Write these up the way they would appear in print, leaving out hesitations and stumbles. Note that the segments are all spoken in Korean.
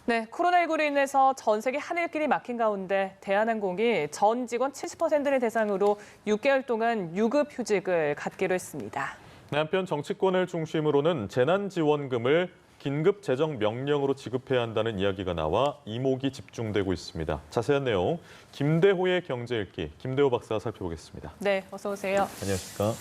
네, 코로나19로 인해서 전 세계 하늘길이 막힌 가운데 대한항공이 전 직원 70%를 대상으로 6개월 동안 유급 휴직을 갖기로 했습니다. 한편 정치권을 중심으로는 재난지원금을 긴급 재정 명령으로 지급해야 한다는 이야기가 나와 이목이 집중되고 있습니다. 자세한 내용 김대호의 경제 읽기 김대호 박사가 살펴보겠습니다. 네, 어서 오세요. 안녕하십니까?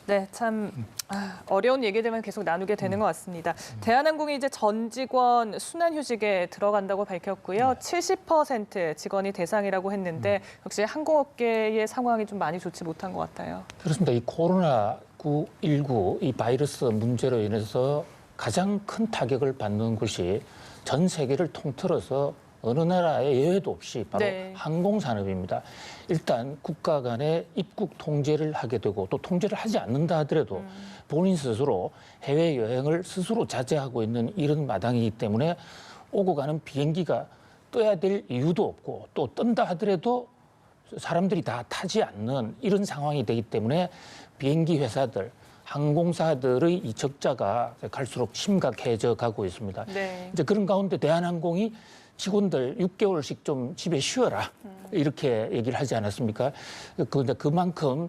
네, 참 어려운 얘기들만 계속 나누게 되는 것 같습니다. 대한항공이 이제 전 직원 순환휴직에 들어간다고 밝혔고요. 70% 직원이 대상이라고 했는데 역시 항공업계의 상황이 좀 많이 좋지 못한 것 같아요. 그렇습니다. 이 코로나19 이 바이러스 문제로 인해서 가장 큰 타격을 받는 것이 전 세계를 통틀어서 어느 나라의 예외도 없이 바로 항공산업입니다. 일단 국가 간의 입국 통제를 하게 되고 또 통제를 하지 않는다 하더라도 본인 스스로 해외여행을 스스로 자제하고 있는 이런 마당이기 때문에 오고 가는 비행기가 떠야 될 이유도 없고 또 뜬다 하더라도 사람들이 다 타지 않는 이런 상황이 되기 때문에 비행기 회사들, 항공사들의 이 적자가 갈수록 심각해져 가고 있습니다. 네. 이제 그런 가운데 대한항공이 직원들 6개월씩 좀 집에 쉬어라 이렇게 얘기를 하지 않았습니까? 그런데 그만큼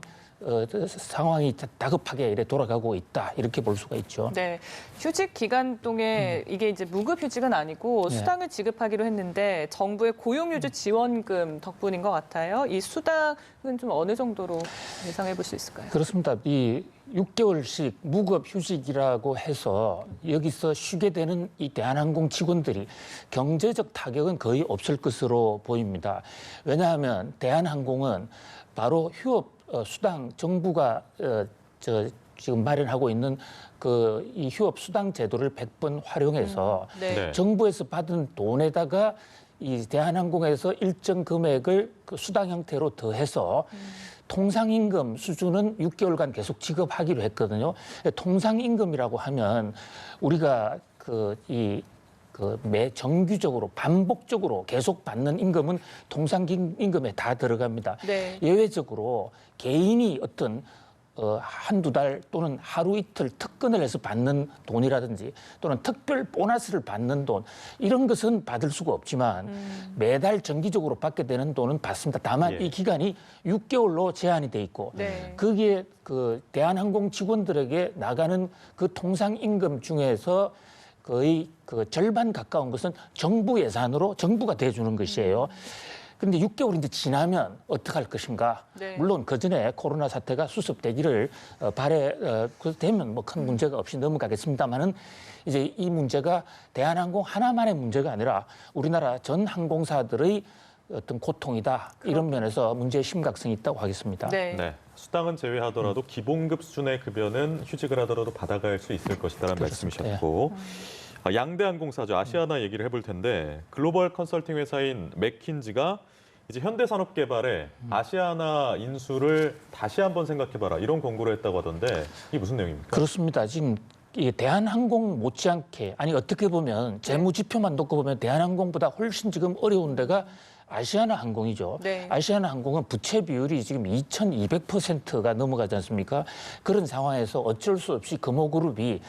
상황이 다급하게 이래 돌아가고 있다 이렇게 볼 수가 있죠. 네, 휴직 기간 동에 이게 이제 무급 휴직은 아니고 수당을 지급하기로 했는데 정부의 고용유지 지원금 덕분인 것 같아요. 이 수당은 좀 어느 정도로 예상해 볼 수 있을까요? 그렇습니다. 이 6개월씩 무급 휴직이라고 해서 여기서 쉬게 되는 이 대한항공 직원들이 경제적 타격은 거의 없을 것으로 보입니다. 왜냐하면 대한항공은 바로 휴업 수당 정부가 지금 마련하고 있는 이 휴업 수당 제도를 100번 활용해서 정부에서 받은 돈에다가 이 대한항공에서 일정 금액을 그 수당 형태로 더해서 통상임금 수준은 6개월간 계속 지급하기로 했거든요. 통상임금이라고 하면 우리가 매 정규적으로 반복적으로 계속 받는 임금은 통상임금에 다 들어갑니다. 네. 예외적으로 개인이 어떤 한두 달 또는 하루 이틀 특근을 해서 받는 돈이라든지 또는 특별 보너스를 받는 돈 이런 것은 받을 수가 없지만 매달 정기적으로 받게 되는 돈은 받습니다. 다만 이 기간이 6개월로 제한이 돼 있고 거기에 그 대한항공 직원들에게 나가는 그 통상임금 중에서 거의 그 절반 가까운 것은 정부 예산으로 정부가 대주는 것이에요. 그런데 6개월이 이제 지나면 어떻게 할 것인가? 물론 그 전에 코로나 사태가 수습되기를 되면 뭐 큰 문제가 없이 넘어가겠습니다만은 이제 이 문제가 대한항공 하나만의 문제가 아니라 우리나라 전 항공사들의 어떤 고통이다. 이런 면에서 문제의 심각성이 있다고 하겠습니다. 네. 수당은 제외하더라도 기본급 수준의 급여는 휴직을 하더라도 받아갈 수 있을 것이다라는 말씀이셨고 양대 항공사죠. 아시아나 얘기를 해볼 텐데 글로벌 컨설팅 회사인 맥킨지가 이제 현대산업개발에 아시아나 인수를 다시 한번 생각해봐라 이런 권고를 했다고 하던데 이게 무슨 내용입니까? 그렇습니다. 지금 이 대한항공 못지않게 아니 어떻게 보면 재무지표만 놓고 보면 대한항공보다 훨씬 지금 어려운 데가 아시아나 항공이죠. 아시아나 항공은 부채 비율이 지금 2200%가 넘어가지 않습니까? 그런 상황에서 어쩔 수 없이 금호그룹이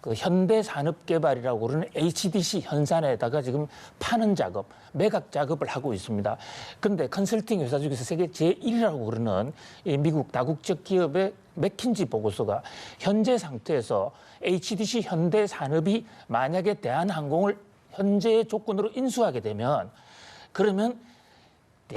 그 현대산업개발이라고 그러는 HDC 현산에다가 지금 파는 작업, 매각 작업을 하고 있습니다. 그런데 컨설팅 회사 중에서 세계 제1위라고 그러는 이 미국 다국적 기업의 맥킨지 보고서가 현재 상태에서 HDC 현대산업이 만약에 대한항공을 현재의 조건으로 인수하게 되면 그러면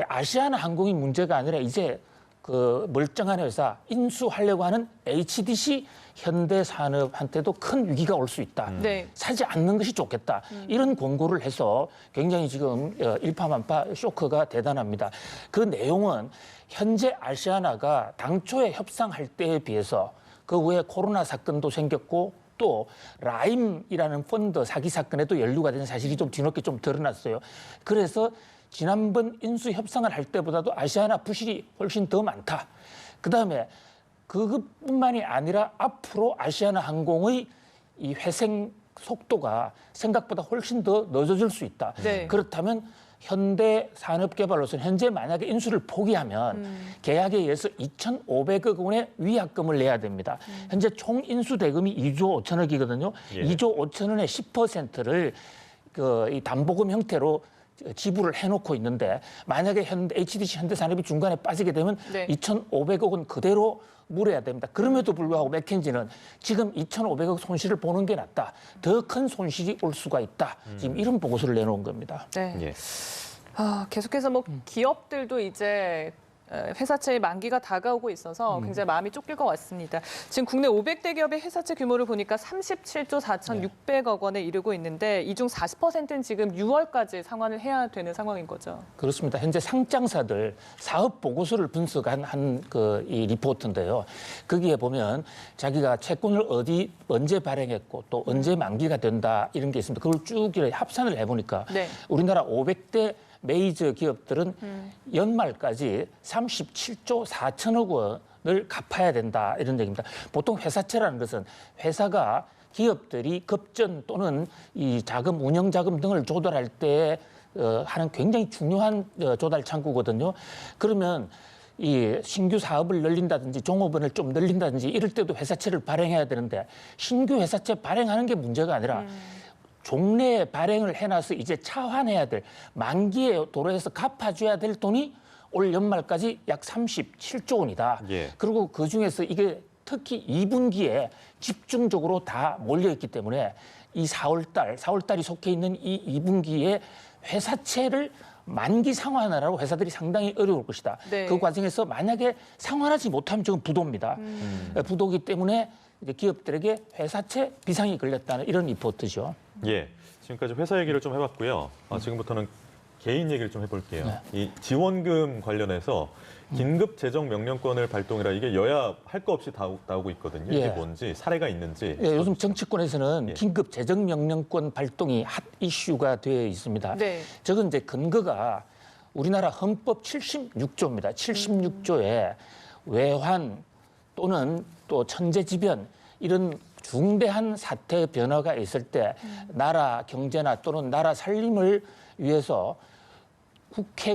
아시아나 항공이 문제가 아니라 이제 그 멀쩡한 회사 인수하려고 하는 HDC 현대산업한테도 큰 위기가 올 수 있다. 사지 않는 것이 좋겠다. 이런 권고를 해서 굉장히 지금 일파만파 쇼크가 대단합니다. 그 내용은 현재 아시아나가 당초에 협상할 때에 비해서 그 후에 코로나 사건도 생겼고 또 라임이라는 펀드 사기 사건에도 연루가 된 사실이 좀 뒤늦게 좀 드러났어요. 그래서 지난번 인수 협상을 할 때보다도 아시아나 부실이 훨씬 더 많다. 그다음에 그것뿐만이 아니라 앞으로 아시아나 항공의 이 회생 속도가 생각보다 훨씬 더 늦어질 수 있다. 그렇다면 현대산업개발로서는 현재 만약에 인수를 포기하면 계약에 의해서 2,500억 원의 위약금을 내야 됩니다. 현재 총 인수 대금이 2조 5천억이거든요. 2조 5천 원의 10%를 이 담보금 형태로 지불을 해놓고 있는데 만약에 HDC 현대산업이 중간에 빠지게 되면 네. 2,500억 원 그대로 물어야 됩니다. 그럼에도 불구하고 맥켄지는 지금 2,500억 손실을 보는 게 낫다. 더 큰 손실이 올 수가 있다. 지금 이런 보고서를 내놓은 겁니다. 네. 예. 계속해서 뭐 기업들도 이제 회사채의 만기가 다가오고 있어서 굉장히 마음이 쫓길 것 같습니다. 지금 국내 500대 기업의 회사채 규모를 보니까 37조 4,600억 원에 이르고 있는데 이 중 40%는 지금 6월까지 상환을 해야 되는 상황인 거죠. 그렇습니다. 현재 상장사들 사업 보고서를 분석한 이 리포트인데요. 거기에 보면 자기가 채권을 언제 발행했고 또 언제 만기가 된다 이런 게 있습니다. 그걸 쭉 합산을 해보니까 네. 우리나라 500대 메이저 기업들은 연말까지 37조 4천억 원을 갚아야 된다 이런 얘기입니다. 보통 회사채라는 것은 회사가 기업들이 급전 또는 이 자금, 운영 자금 등을 조달할 때 하는 굉장히 중요한 조달 창구거든요. 그러면 이 신규 사업을 늘린다든지 종업원을 좀 늘린다든지 이럴 때도 회사채를 발행해야 되는데 신규 회사채 발행하는 게 문제가 아니라 종래 발행을 해놔서 이제 차환해야 될 만기에 도래해서 갚아줘야 될 돈이 올 연말까지 약 37조 원이다. 예. 그리고 그중에서 이게 특히 2분기에 집중적으로 다 몰려있기 때문에 이 4월달이 속해 있는 이 2분기에 회사채를 만기 상환하라고 회사들이 상당히 어려울 것이다. 네. 그 과정에서 만약에 상환하지 못하면 지금 부도입니다. 부도기 때문에 이제 기업들에게 회사채 비상이 걸렸다는 이런 리포트죠. 예. 지금까지 회사 얘기를 좀 해봤고요. 지금부터는 개인 얘기를 좀 해볼게요. 네. 이 지원금 관련해서 긴급 재정 명령권을 발동해라. 이게 여야 할 거 없이 나오고 있거든요. 이게 예. 뭔지 사례가 있는지. 예, 요즘 정치권에서는 예. 긴급 재정 명령권 발동이 핫 이슈가 되어 있습니다. 네. 저건 이제 근거가 우리나라 헌법 76조입니다. 76조에 외환 또는 또 천재지변 이런 중대한 사태 변화가 있을 때 나라 경제나 또는 나라 살림을 위해서 국회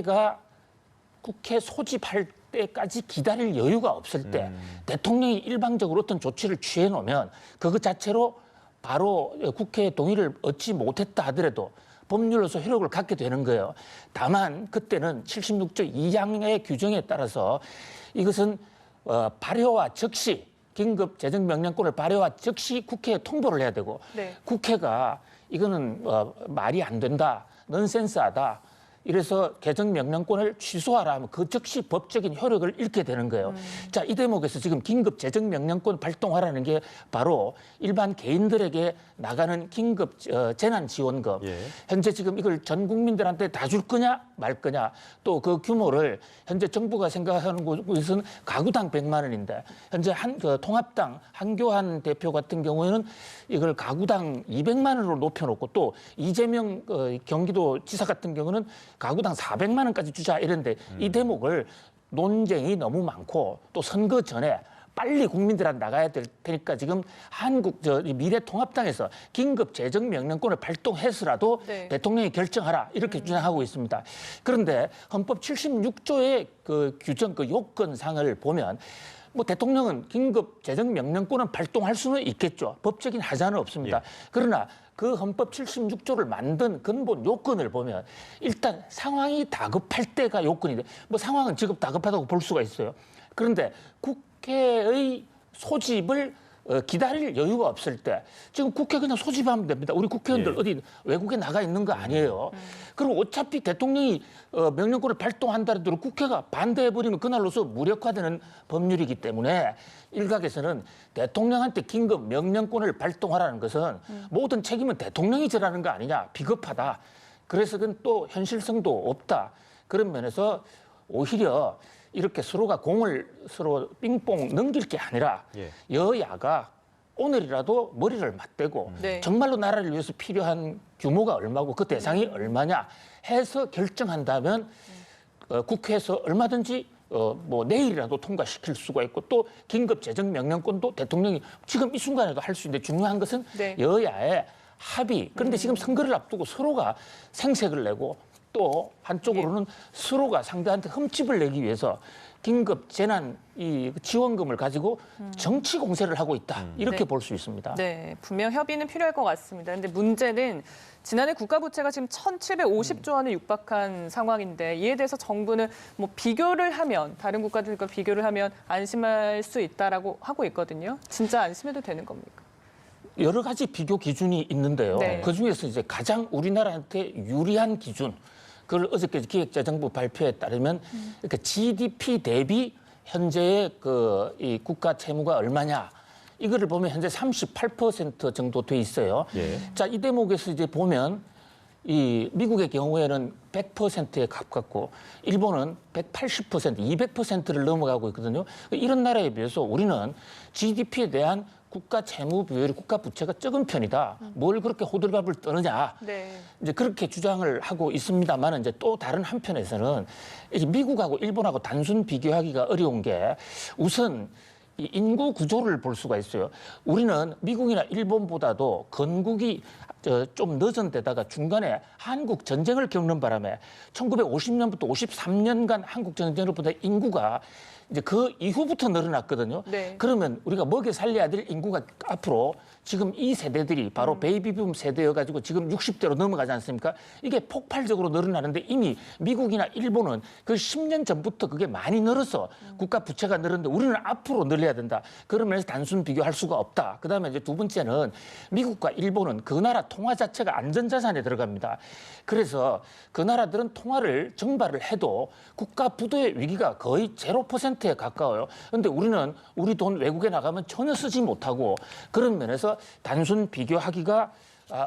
소집할 때까지 기다릴 여유가 없을 때 대통령이 일방적으로 어떤 조치를 취해 놓으면 그것 자체로 바로 국회의 동의를 얻지 못했다 하더라도 법률로서 효력을 갖게 되는 거예요. 다만 그때는 76조 2항의 규정에 따라서 이것은 발효와 즉시 긴급 재정 명령권을 발효와 즉시 국회에 통보를 해야 되고 네. 국회가 이거는 말이 안 된다, 넌센스하다. 이래서 개정 명령권을 취소하라 하면 그 즉시 법적인 효력을 잃게 되는 거예요. 자, 이 대목에서 지금 긴급 재정 명령권 발동하라는 게 바로 일반 개인들에게 나가는 긴급 재난지원금. 예. 현재 지금 이걸 전 국민들한테 다 줄 거냐 말 거냐 또 그 규모를 현재 정부가 생각하는 곳에서는 가구당 100만 원인데 현재 통합당 한교안 대표 같은 경우에는 이걸 가구당 200만 원으로 높여놓고 또 이재명 경기도지사 같은 경우는 가구당 400만 원까지 주자 이런데 이 대목을 논쟁이 너무 많고 또 선거 전에 빨리 국민들한테 나가야 될 테니까 지금 미래통합당에서 긴급 재정 명령권을 발동해서라도 네. 대통령이 결정하라 이렇게 주장하고 있습니다. 그런데 헌법 76조의 그 규정 그 요건상을 보면 뭐 대통령은 긴급 재정 명령권은 발동할 수는 있겠죠. 법적인 하자는 없습니다. 예. 그러나 그 헌법 76조를 만든 근본 요건을 보면 일단 상황이 다급할 때가 요건인데 뭐 상황은 지금 다급하다고 볼 수가 있어요. 그런데 국회의 소집을 기다릴 여유가 없을 때 지금 국회 그냥 소집하면 됩니다. 우리 국회의원들 예. 어디 외국에 나가 있는 거 아니에요. 그리고 어차피 대통령이 명령권을 발동한다 하더라도 국회가 반대해버리면 그날로서 무력화되는 법률이기 때문에 일각에서는 대통령한테 긴급 명령권을 발동하라는 것은 모든 책임은 대통령이 져라는 거 아니냐. 비겁하다. 그래서 그건 또 현실성도 없다. 그런 면에서 오히려 이렇게 서로가 공을 서로 빙뽕 넘길 게 아니라 예. 여야가 오늘이라도 머리를 맞대고 네. 정말로 나라를 위해서 필요한 규모가 얼마고 그 대상이 얼마냐 해서 결정한다면 국회에서 얼마든지 뭐 내일이라도 통과시킬 수가 있고 또 긴급 재정 명령권도 대통령이 지금 이 순간에도 할 수 있는데 중요한 것은 네. 여야의 합의. 그런데 지금 선거를 앞두고 서로가 생색을 내고 또 한쪽으로는 서로가 상대한테 흠집을 내기 위해서 긴급 재난 이 지원금을 가지고 정치 공세를 하고 있다. 이렇게 네. 볼 수 있습니다. 네, 분명 협의는 필요할 것 같습니다. 근데 문제는 지난해 국가 부채가 지금 1,750조 원에 육박한 상황인데 이에 대해서 정부는 뭐 비교를 하면 다른 국가들과 비교를 하면 안심할 수 있다라고 하고 있거든요. 진짜 안심해도 되는 겁니까? 여러 가지 비교 기준이 있는데요. 네. 그중에서 이제 가장 우리나라한테 유리한 기준, 그걸 어저께 기획재정부 발표에 따르면 그러니까 GDP 대비 현재의 이 국가 채무가 얼마냐. 이거를 보면 현재 38% 정도 돼 있어요. 예. 자, 이 대목에서 이제 보면 이 미국의 경우에는 100%에 가깝고 일본은 180%, 200%를 넘어가고 있거든요. 이런 나라에 비해서 우리는 GDP에 대한 국가 채무 비율이 국가 부채가 적은 편이다. 뭘 그렇게 호들갑을 떠느냐. 네. 이제 그렇게 주장을 하고 있습니다만 이제 또 다른 한편에서는 이제 미국하고 일본하고 단순 비교하기가 어려운 게 우선 이 인구 구조를 볼 수가 있어요. 우리는 미국이나 일본보다도 건국이 좀 늦은 데다가 중간에 한국 전쟁을 겪는 바람에 1950년부터 53년간 한국 전쟁으로부터 인구가 이제 그 이후부터 늘어났거든요. 네. 그러면 우리가 먹여 살려야 될 인구가 앞으로 지금 이 세대들이 바로 베이비붐 세대여가지고 지금 60대로 넘어가지 않습니까? 이게 폭발적으로 늘어나는데 이미 미국이나 일본은 그 10년 전부터 그게 많이 늘어서 국가 부채가 늘었는데 우리는 앞으로 늘려야 된다. 그러면서 단순 비교할 수가 없다. 그다음에 이제 두 번째는 미국과 일본은 그 나라 통화 자체가 안전자산에 들어갑니다. 그래서 그 나라들은 통화를 정발을 해도 국가 부도의 위기가 거의 0%에 가까워요. 그런데 우리는 우리 돈 외국에 나가면 전혀 쓰지 못하고 그런 면에서 단순 비교하기가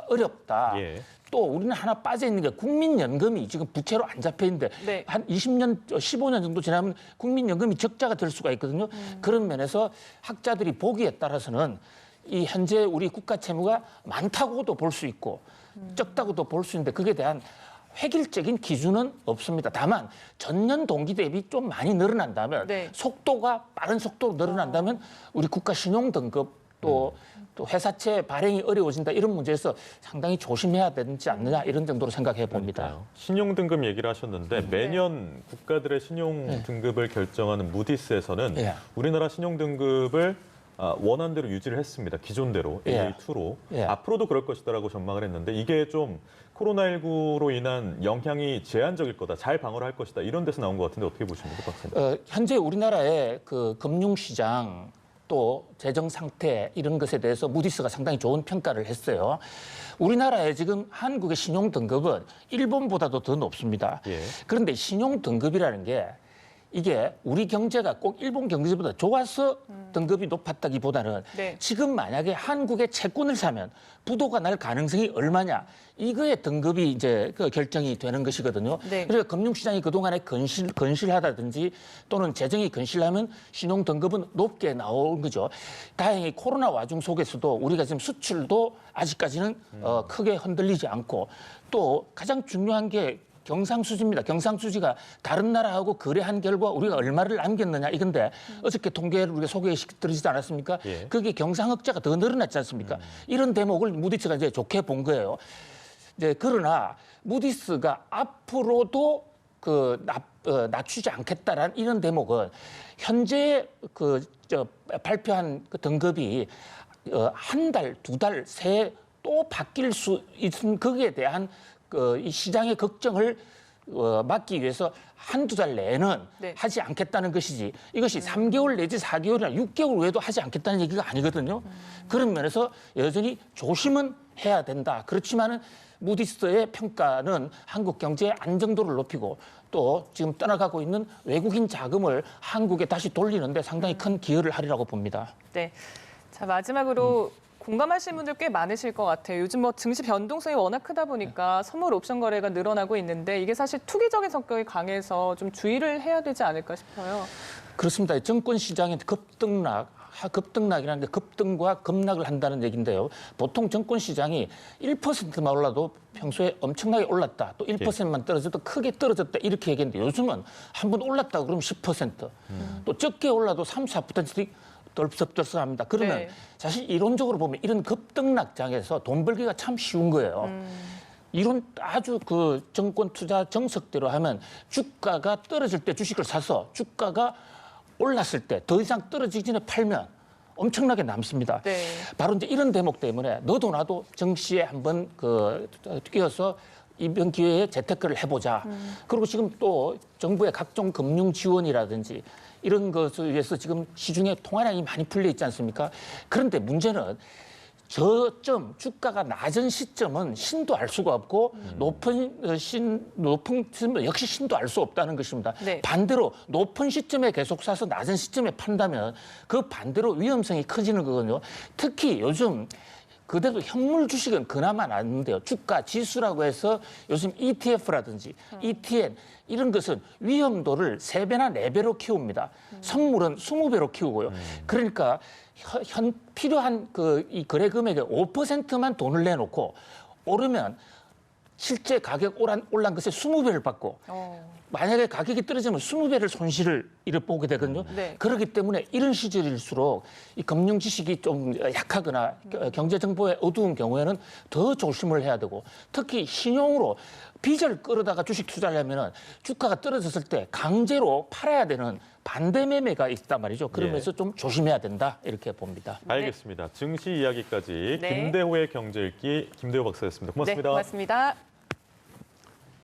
어렵다. 예. 또 우리는 하나 빠져 있는 게 국민연금이 지금 부채로 안 잡혀 있는데 네. 한 20년, 15년 정도 지나면 국민연금이 적자가 될 수가 있거든요. 그런 면에서 학자들이 보기에 따라서는 이 현재 우리 국가 채무가 많다고도 볼 수 있고 적다고도 볼 수 있는데 그에 대한 획일적인 기준은 없습니다. 다만 전년 동기 대비 좀 많이 늘어난다면 네. 속도가 빠른 속도로 늘어난다면 우리 국가 신용 등급 또 회사채 발행이 어려워진다 이런 문제에서 상당히 조심해야 되지 않느냐 이런 정도로 생각해 봅니다. 그러니까요. 신용 등급 얘기를 하셨는데 매년 국가들의 신용 등급을 결정하는 무디스에서는 예. 우리나라 신용 등급을 원안대로 유지를 했습니다. 기존대로 예. A2로 예. 앞으로도 그럴 것이다라고 전망을 했는데 이게 좀 코로나19로 인한 영향이 제한적일 거다, 잘 방어를 할 것이다 이런 데서 나온 것 같은데 어떻게 보십니까, 박사님? 현재 우리나라의 그 금융시장 또 재정 상태 이런 것에 대해서 무디스가 상당히 좋은 평가를 했어요. 우리나라의 지금 한국의 신용 등급은 일본보다도 더 높습니다. 예. 그런데 신용 등급이라는 게 이게 우리 경제가 꼭 일본 경제보다 좋아서 등급이 높았다기보다는 네. 지금 만약에 한국의 채권을 사면 부도가 날 가능성이 얼마냐 이거의 등급이 이제 그 결정이 되는 것이거든요. 네. 그래서 금융시장이 그동안에 건실하다든지 또는 재정이 건실하면 신용 등급은 높게 나온 거죠. 다행히 코로나 와중 속에서도 우리가 지금 수출도 아직까지는 크게 흔들리지 않고 또 가장 중요한 게 경상수지입니다. 경상수지가 다른 나라하고 거래한 결과 우리가 얼마를 남겼느냐 이건데 어저께 통계를 우리가 소개시켜드리지 않았습니까? 예. 그게 경상흑자가 더 늘어났지 않습니까? 이런 대목을 무디스가 이제 좋게 본 거예요. 이제 그러나 무디스가 앞으로도 낮추지 않겠다라는 이런 대목은 현재 발표한 그 등급이 한 달, 두 달, 새 또 바뀔 수 있는 거기에 대한 이 시장의 걱정을 막기 위해서 한두 달 내에는 네. 하지 않겠다는 것이지 이것이 3개월 내지 4개월이나 6개월 후에도 하지 않겠다는 얘기가 아니거든요. 그런 면에서 여전히 조심은 해야 된다. 그렇지만은 무디스의 평가는 한국 경제의 안정도를 높이고 또 지금 떠나가고 있는 외국인 자금을 한국에 다시 돌리는데 상당히 큰 기여를 하리라고 봅니다. 네. 자, 마지막으로 공감하시는 분들 꽤 많으실 것 같아요. 요즘 뭐 증시 변동성이 워낙 크다 보니까 선물 옵션 거래가 늘어나고 있는데 이게 사실 투기적인 성격이 강해서 좀 주의를 해야 되지 않을까 싶어요. 그렇습니다. 정권 시장의 급등락이라는 게 급등과 급락을 한다는 얘기인데요. 보통 정권 시장이 1%만 올라도 평소에 엄청나게 올랐다. 또 1%만 떨어져도 크게 떨어졌다. 이렇게 얘기했는데 요즘은 한 번 올랐다고 그러면 10%. 또 적게 올라도 3, 4%씩 덜썩덜썩합니다. 그러면 네. 사실 이론적으로 보면 이런 급등락장에서 돈 벌기가 참 쉬운 거예요. 이런 아주 그 정권 투자 정석대로 하면 주가가 떨어질 때 주식을 사서 주가가 올랐을 때 더 이상 떨어지기 전에 팔면 엄청나게 남습니다. 네. 바로 이제 이런 대목 때문에 너도 나도 정시에 한번 뛰어서 이번 기회에 재테크를 해보자. 그리고 지금 또 정부의 각종 금융 지원이라든지 이런 것을 위해서 지금 시중에 통화량이 많이 풀려 있지 않습니까? 그런데 문제는 저점 주가가 낮은 시점은 신도 알 수가 없고 높은 시점 역시 신도 알 수 없다는 것입니다. 네. 반대로 높은 시점에 계속 사서 낮은 시점에 판다면 그 반대로 위험성이 커지는 거거든요. 특히 요즘 그대로 현물 주식은 그나마 낫는데요. 주가 지수라고 해서 요즘 ETF라든지 ETN 이런 것은 위험도를 3배나 4배로 키웁니다. 선물은 20배로 키우고요. 그러니까 필요한 이 거래 금액의 5%만 돈을 내놓고 오르면 실제 가격 올란 것의 20배를 받고 만약에 가격이 떨어지면 20배를 손실을 보게 되거든요. 네. 그렇기 때문에 이런 시절일수록 이 금융 지식이 좀 약하거나 경제 정보에 어두운 경우에는 더 조심을 해야 되고 특히 신용으로 빚을 끌어다가 주식 투자를 하면은 주가가 떨어졌을 때 강제로 팔아야 되는 반대 매매가 있단 말이죠. 그러면서 좀 조심해야 된다 이렇게 봅니다. 알겠습니다. 증시 이야기까지 네. 김대호의 경제 읽기 김대호 박사였습니다. 고맙습니다. 네, 고맙습니다.